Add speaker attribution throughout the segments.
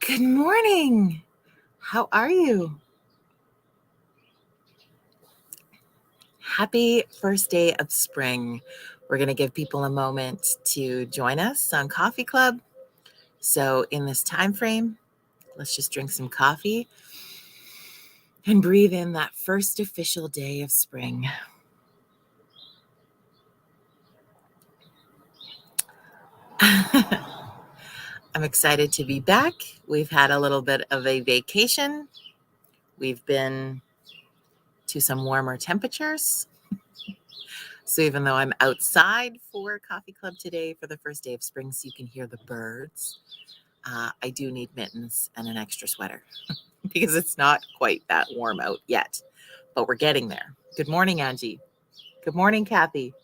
Speaker 1: Good morning. How are you? Happy first day of spring. We're going to give people a moment to join us on Coffee Club. So in this time frame, let's just drink some coffee and breathe in that first official day of spring. I'm excited to be back. We've had a little bit of a vacation. We've been to some warmer temperatures. So even though I'm outside for Coffee Club today for the first day of spring, so you can hear the birds, I do need mittens and an extra sweater because it's not quite that warm out yet, but we're getting there. Good morning, Angie. Good morning, Kathy.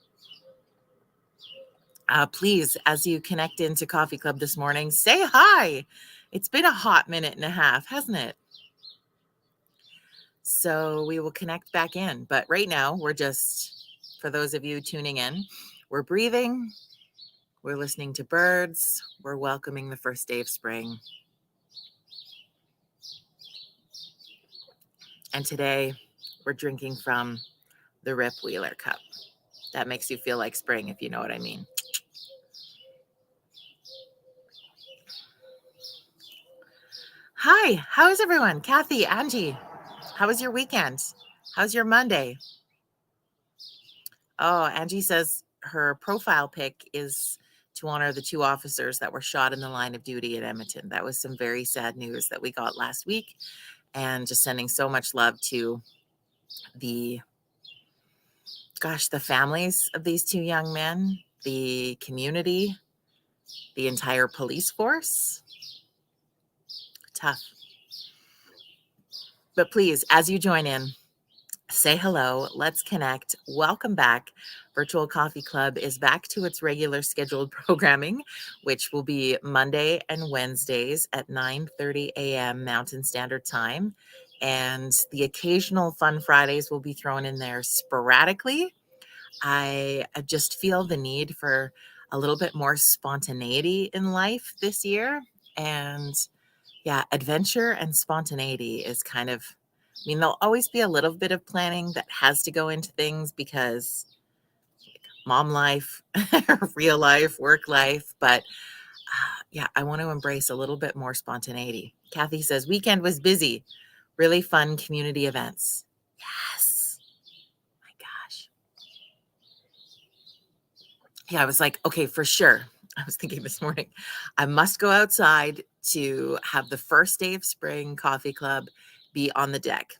Speaker 1: Please, as you connect into Coffee Club this morning, say hi. It's been a hot minute and a half, hasn't it? So we will connect back in. But right now, we're just, for those of you tuning in, we're breathing, we're listening to birds, we're welcoming the first day of spring. And today, we're drinking from the Rip Wheeler cup. That makes you feel like spring, if you know what I mean. Hi, how is everyone? Kathy, Angie, how was your weekend? How's your Monday? Oh, Angie says her profile pic is to honor the two officers that were shot in the line of duty at Edmonton. That was some very sad news that we got last week, and just sending so much love to the families of these two young men, the community, the entire police force. Tough. But please, as you join in, say hello. Let's connect. Welcome back. Virtual Coffee Club is back to its regular scheduled programming, which will be Monday and Wednesdays at 9:30 a.m. Mountain Standard Time. And the occasional Fun Fridays will be thrown in there sporadically. I just feel the need for a little bit more spontaneity in life this year. And yeah, adventure and spontaneity is kind of, I mean, there'll always be a little bit of planning that has to go into things because mom life, real life, work life. But yeah, I want to embrace a little bit more spontaneity. Kathy says, weekend was busy, really fun community events. Yes. My gosh. Yeah, I was like, okay, for sure. I was thinking this morning, I must go outside to have the first day of spring Coffee Club be on the deck,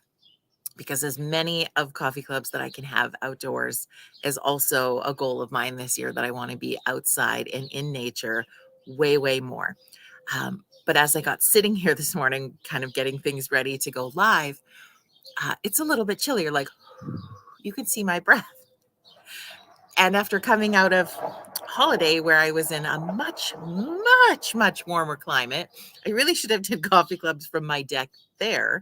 Speaker 1: because as many of coffee clubs that I can have outdoors is also a goal of mine this year, that I want to be outside and in nature way, way more. But as I got sitting here this morning, kind of getting things ready to go live, it's a little bit chillier. Like you can see my breath. And after coming out of holiday where I was in a much, much, much warmer climate, I really should have done coffee clubs from my deck there.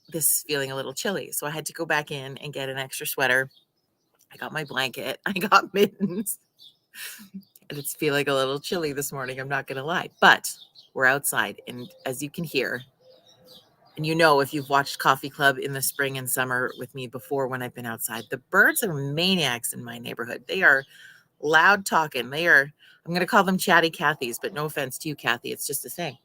Speaker 1: This is feeling a little chilly. So I had to go back in and get an extra sweater. I got my blanket. I got mittens. And it's feeling a little chilly this morning. I'm not going to lie. But we're outside. And as you can hear, and you know, if you've watched Coffee Club in the spring and summer with me before when I've been outside, the birds are maniacs in my neighborhood. They are loud talking. They are, I'm going to call them chatty Cathys, but no offense to you, Kathy. It's just a thing.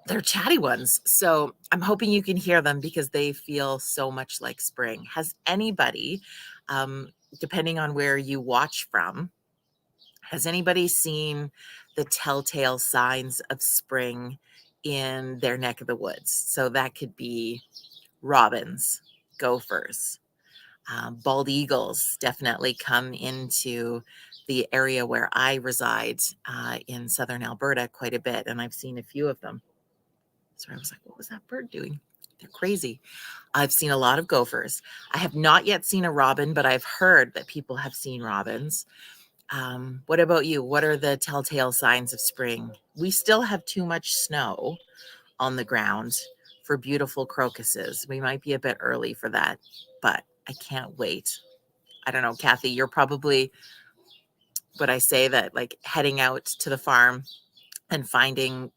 Speaker 1: They're chatty ones. So I'm hoping you can hear them because they feel so much like spring. Has anybody, depending on where you watch from, has anybody seen the telltale signs of spring in their neck of the woods? So that could be robins, gophers, bald eagles definitely come into the area where I reside in southern Alberta quite a bit, and I've seen a few of them. So I was like, what was that bird doing? They're crazy. I've seen a lot of gophers. I have not yet seen a robin, but I've heard that people have seen robins. What about you? What are the telltale signs of spring? We still have too much snow on the ground for beautiful crocuses. We might be a bit early for that, but I can't wait. I don't know, Kathy, you're probably, would I say that like heading out to the farm and finding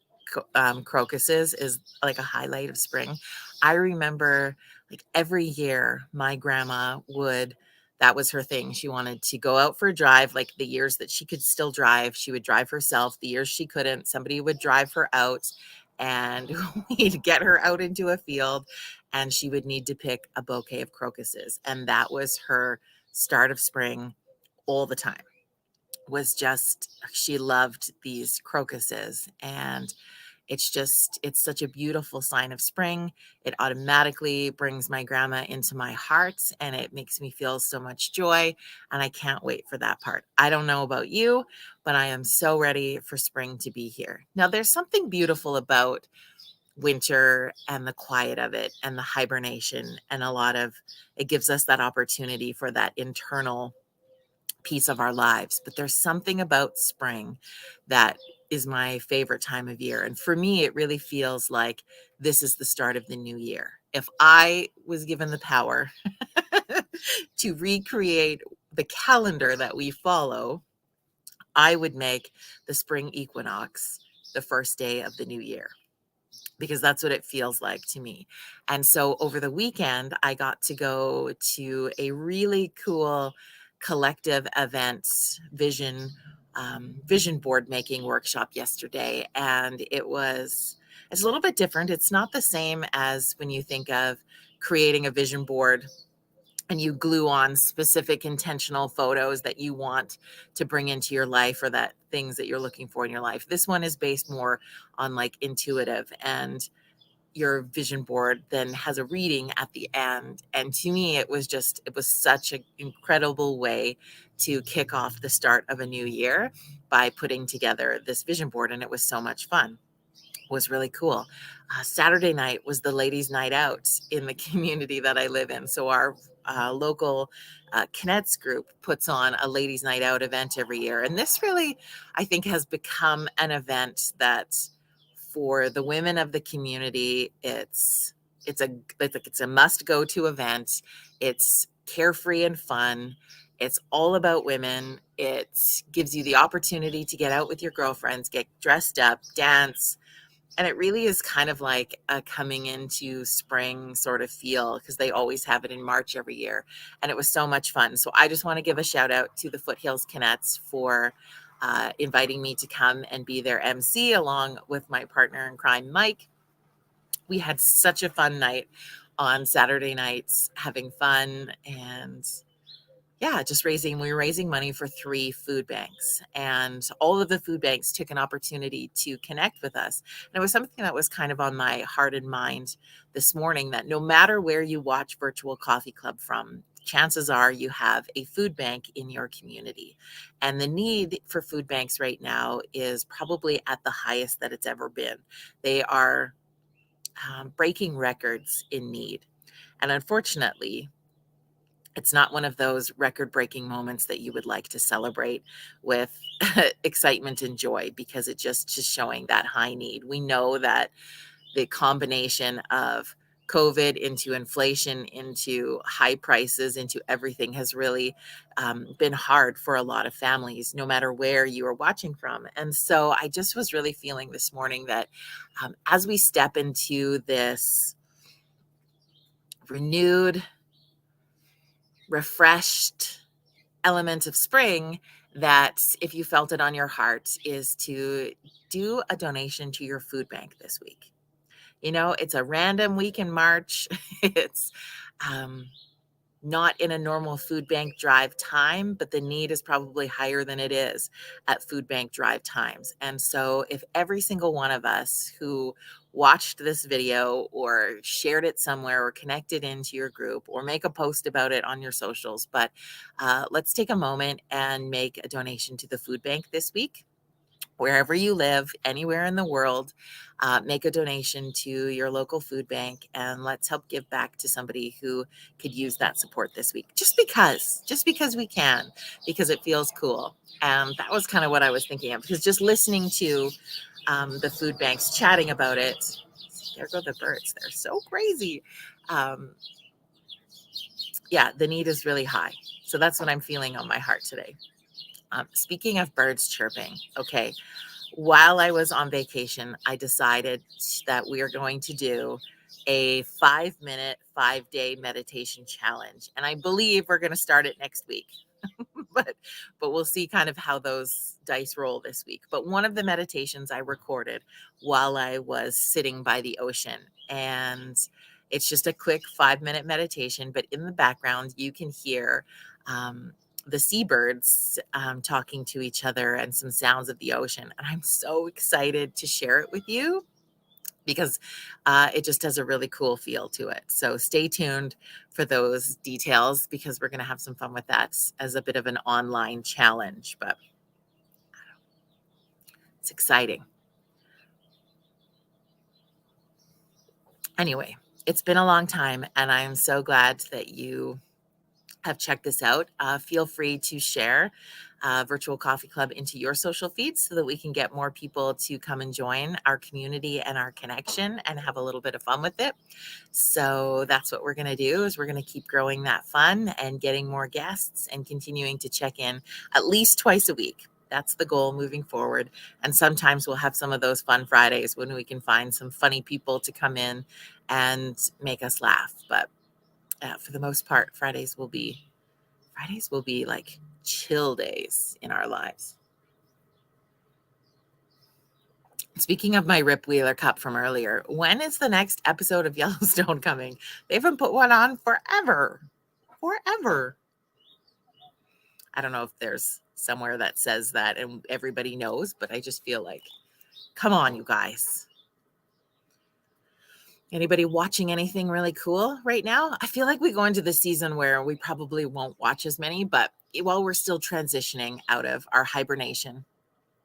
Speaker 1: crocuses is like a highlight of spring. I remember like every year my grandma would, that was her thing. She wanted to go out for a drive. Like the years that she could still drive, she would drive herself. The years she couldn't, somebody would drive her out, and we'd get her out into a field, and she would need to pick a bouquet of crocuses. And that was her start of spring all the time. Was just, she loved these crocuses, and it's such a beautiful sign of spring. It automatically brings my grandma into my heart, and it makes me feel so much joy, and I can't wait for that part. I don't know about you, but I am so ready for spring to be here. Now there's something beautiful about winter and the quiet of it and the hibernation, and a lot of it gives us that opportunity for that internal piece of our lives. But there's something about spring that is my favorite time of year. And for me, it really feels like this is the start of the new year. If I was given the power to recreate the calendar that we follow, I would make the spring equinox the first day of the new year, because that's what it feels like to me. And so over the weekend, I got to go to a really cool collective events vision board making workshop yesterday, and it's a little bit different. It's not the same as when you think of creating a vision board and you glue on specific intentional photos that you want to bring into your life, or that things that you're looking for in your life. This one is based more on like intuitive, and your vision board then has a reading at the end. And to me, it was such an incredible way to kick off the start of a new year by putting together this vision board. And it was so much fun. Was really cool. Saturday night was the ladies' night out in the community that I live in. So our local Kinets group puts on a ladies' night out event every year, and this really, I think, has become an event that, for the women of the community, it's a must go to event. It's carefree and fun. It's all about women. It gives you the opportunity to get out with your girlfriends, get dressed up, dance, and it really is kind of like a coming into spring sort of feel, because they always have it in March every year. And it was so much fun. So I just want to give a shout out to the Foothills Kinets for inviting me to come and be their MC along with my partner in crime, Mike. We had such a fun night on Saturday nights, having fun, and yeah, we were raising money for 3 food banks, and all of the food banks took an opportunity to connect with us. And it was something that was kind of on my heart and mind this morning, that no matter where you watch Virtual Coffee Club from, chances are you have a food bank in your community. And the need for food banks right now is probably at the highest that it's ever been. They are breaking records in need. And unfortunately, it's not one of those record-breaking moments that you would like to celebrate with excitement and joy, because it just showing that high need. We know that the combination of COVID into inflation, into high prices, into everything has really been hard for a lot of families, no matter where you are watching from. And so I just was really feeling this morning that as we step into this renewed, refreshed element of spring, that if you felt it on your heart, is to do a donation to your food bank this week. You know, it's a random week in March. It's um, not in a normal food bank drive time, but the need is probably higher than it is at food bank drive times. And so, if every single one of us who watched this video or shared it somewhere or connected into your group or make a post about it on your socials, but let's take a moment and make a donation to the food bank this week. Wherever you live, anywhere in the world, make a donation to your local food bank, and let's help give back to somebody who could use that support this week. Just because we can, because it feels cool. And that was kind of what I was thinking of, because just listening to the food banks chatting about it, there go the birds. They're so crazy. Um, yeah, the need is really high. So that's what I'm feeling on my heart today. Speaking of birds chirping, okay. While I was on vacation, I decided that we are going to do a 5-minute, 5-day meditation challenge. And I believe we're going to start it next week. but but we'll see kind of how those dice roll this week. But one of the meditations I recorded while I was sitting by the ocean, and it's just a quick 5-minute meditation, but in the background you can hear the seabirds talking to each other and some sounds of the ocean. And I'm so excited to share it with you because it just has a really cool feel to it. So stay tuned for those details because we're going to have some fun with that as a bit of an online challenge, but it's exciting. Anyway, it's been a long time and I'm so glad that you have checked this out. Feel free to share Virtual Coffee Club into your social feeds so that we can get more people to come and join our community and our connection and have a little bit of fun with it. So that's what we're going to do is we're going to keep growing that fun and getting more guests and continuing to check in at least twice a week. That's the goal moving forward. And sometimes we'll have some of those fun Fridays when we can find some funny people to come in and make us laugh. But for the most part, Fridays will be like chill days in our lives. Speaking of my Rip Wheeler cup from earlier, when is the next episode of Yellowstone coming? They haven't put one on forever. Forever. I don't know if there's somewhere that says that and everybody knows, but I just feel like, come on, you guys. Anybody watching anything really cool right now? I feel like we go into the season where we probably won't watch as many, but while we're still transitioning out of our hibernation,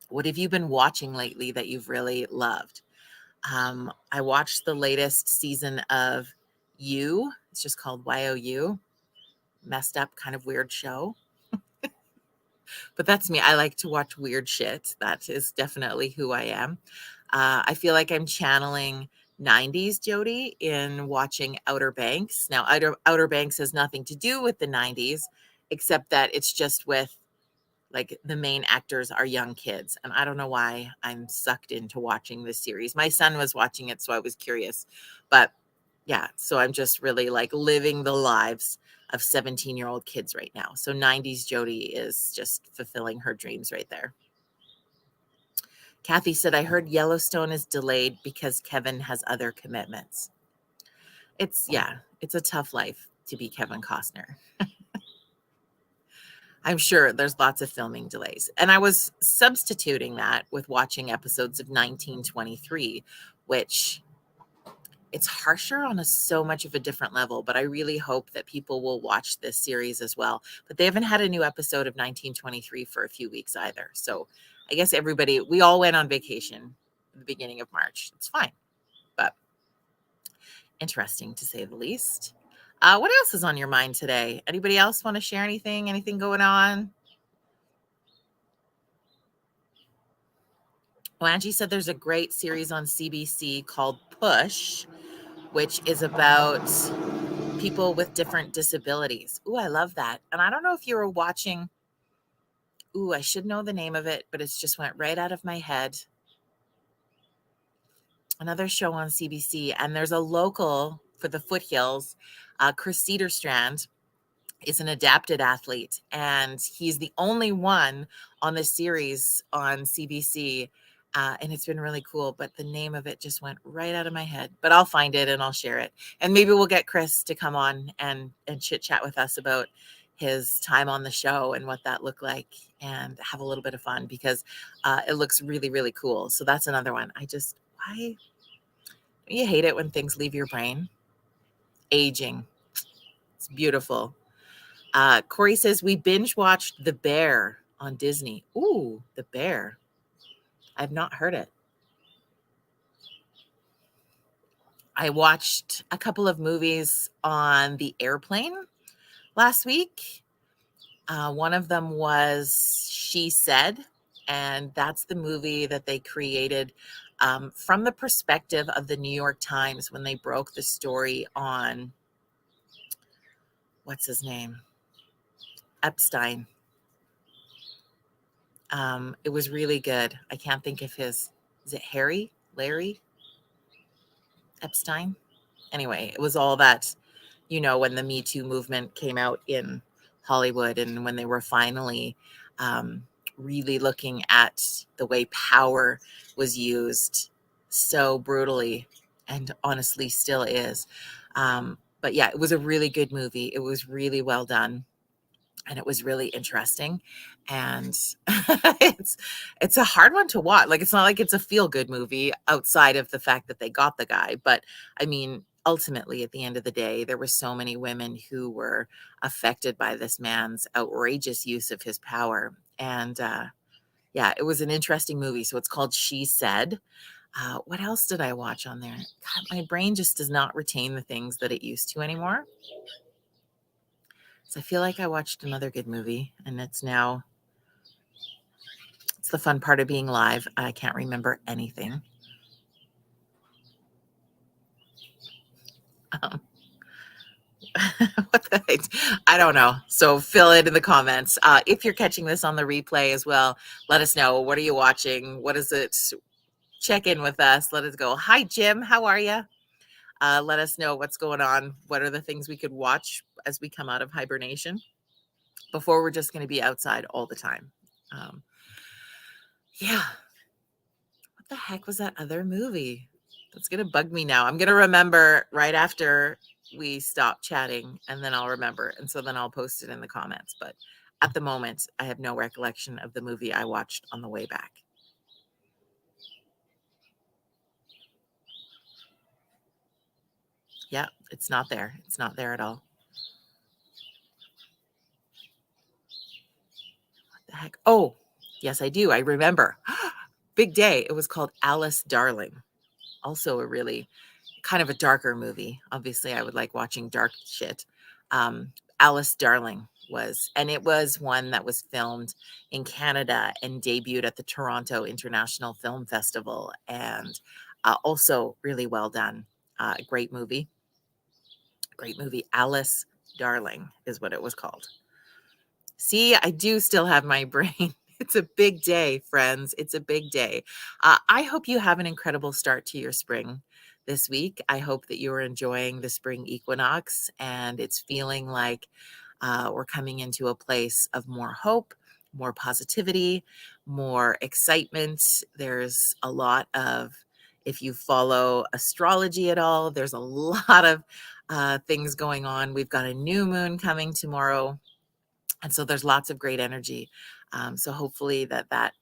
Speaker 1: what have you been watching lately that you've really loved? I watched the latest season of You. It's just called YOU. Messed up, kind of weird show. But that's me. I like to watch weird shit. That is definitely who I am. I feel like I'm channeling 90s Jody in watching Outer Banks. Now, Outer Banks has nothing to do with the 90s, except that it's just with like the main actors are young kids. And I don't know why I'm sucked into watching this series. My son was watching it, so I was curious. But yeah, so I'm just really like living the lives of 17-year-old kids right now. So 90s Jody is just fulfilling her dreams right there. Kathy said, I heard Yellowstone is delayed because Kevin has other commitments. It's a tough life to be Kevin Costner. I'm sure there's lots of filming delays. And I was substituting that with watching episodes of 1923, which it's harsher on so much of a different level, but I really hope that people will watch this series as well. But they haven't had a new episode of 1923 for a few weeks either. So I guess we all went on vacation at the beginning of March. It's fine, but interesting to say the least. What else is on your mind today? Anybody else want to share anything? Anything going on? Well, Angie said there's a great series on CBC called Push, which is about people with different disabilities. Ooh, I love that. And I don't know if you were watching. Ooh, I should know the name of it, but it's just went right out of my head. Another show on CBC, and there's a local for the Foothills, Chris Cedarstrand is an adapted athlete, and he's the only one on this series on CBC. And it's been really cool, but the name of it just went right out of my head. But I'll find it and I'll share it. And maybe we'll get Chris to come on and chit chat with us about his time on the show and what that looked like and have a little bit of fun because it looks really, really cool. So that's another one. Why you hate it when things leave your brain? Aging. It's beautiful. Corey says we binge watched The Bear on Disney. Ooh, The Bear. I've not heard it. I watched a couple of movies on the airplane last week. One of them was She Said, and that's the movie that they created from the perspective of the New York Times when they broke the story on, what's his name? Epstein. It was really good. I can't think of his, is it Larry Epstein? Anyway, it was all that, when the Me Too movement came out in Hollywood and when they were finally really looking at the way power was used so brutally and honestly still is. But yeah, it was a really good movie. It was really well done and it was really interesting. And it's a hard one to watch. Like, it's not like it's a feel good movie outside of the fact that they got the guy, but I mean, ultimately at the end of the day, there were so many women who were affected by this man's outrageous use of his power. And yeah, it was an interesting movie. So it's called She Said. What else did I watch on there? God, my brain just does not retain the things that it used to anymore. So I feel like I watched another good movie, and it's the fun part of being live. I can't remember anything. Um, what the heck? I don't know. So fill it in the comments. If you're catching this on the replay as well, let us know. What are you watching? What is it? Check in with us. Let us go. Hi, Jim. How are you? Let us know what's going on. What are the things we could watch as we come out of hibernation before we're just going to be outside all the time? Yeah. What the heck was that other movie? That's going to bug me now. I'm going to remember right after we stop chatting, and then I'll remember. And so then I'll post it in the comments. But at the moment, I have no recollection of the movie I watched on the way back. Yeah, it's not there. It's not there at all. What the heck? Oh, yes, I do. I remember. Big day. It was called Alice Darling. Also a really kind of a darker movie. Obviously, I would like watching dark shit. Alice Darling and it was one that was filmed in Canada and debuted at the Toronto International Film Festival, and also really well done. Great movie. Great movie. Alice Darling is what it was called. See, I do still have my brain. It's a big day, friends. It's a big day. I hope you have an incredible start to your spring this week. I hope that you are enjoying the spring equinox and it's feeling like we're coming into a place of more hope, more positivity, more excitement. There's a lot of, if you follow astrology at all, there's a lot of things going on. We've got a new moon coming tomorrow. And so there's lots of great energy. So hopefully that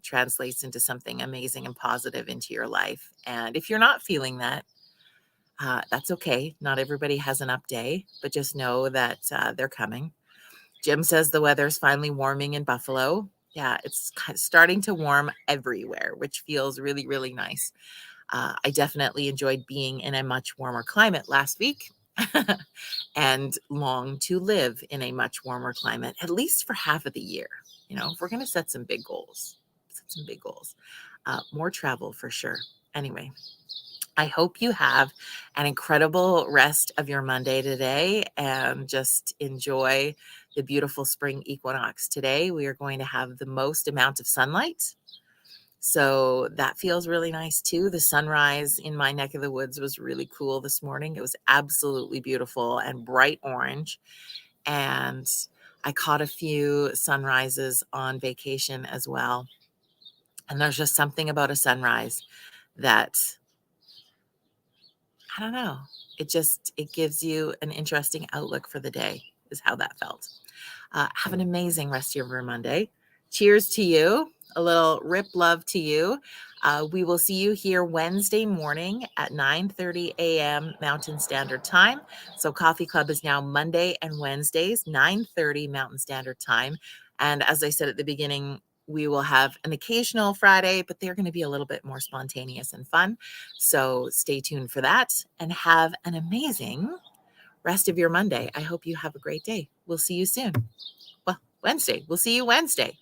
Speaker 1: translates into something amazing and positive into your life. And if you're not feeling that, that's okay. Not everybody has an up day, but just know that they're coming. Jim says the weather's finally warming in Buffalo. Yeah, it's starting to warm everywhere, which feels really, really nice. I definitely enjoyed being in a much warmer climate last week. And long to live in a much warmer climate, at least for half of the year. If we're going to set some big goals, more travel for sure. Anyway, I hope you have an incredible rest of your Monday today and just enjoy the beautiful spring equinox. Today, we are going to have the most amount of sunlight. So that feels really nice too. The sunrise in my neck of the woods was really cool this morning. It was absolutely beautiful and bright orange. And I caught a few sunrises on vacation as well. And there's just something about a sunrise that, I don't know, it gives you an interesting outlook for the day, is how that felt. Have an amazing rest of your Monday. Cheers to you. A little rip love to you. We will see you here Wednesday morning at 9:30 a.m. Mountain Standard Time. So Coffee Club is now Monday and Wednesdays, 9:30 Mountain Standard Time. And as I said at the beginning, we will have an occasional Friday, but they're going to be a little bit more spontaneous and fun. So stay tuned for that and have an amazing rest of your Monday. I hope you have a great day. We'll see you soon. Well, Wednesday. We'll see you Wednesday.